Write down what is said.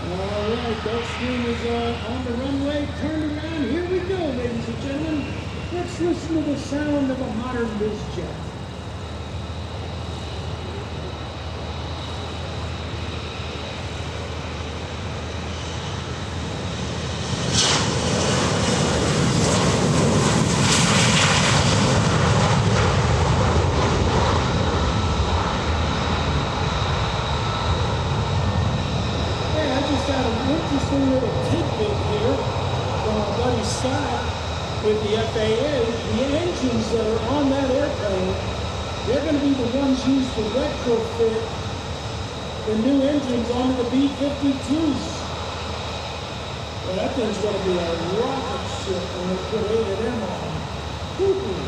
All right, Gulfstream is on the runway, turned around. Here we go, ladies and gentlemen. Let's listen to the sound of a modern biz jet. Interesting little tidbit here from our buddy Scott with the FAA. The engines that are on that airplane, they're going to be the ones used to retrofit the new engines onto the B-52s. Well, that thing's going to be a rocket ship when they put 8 of them on. Woo-hoo.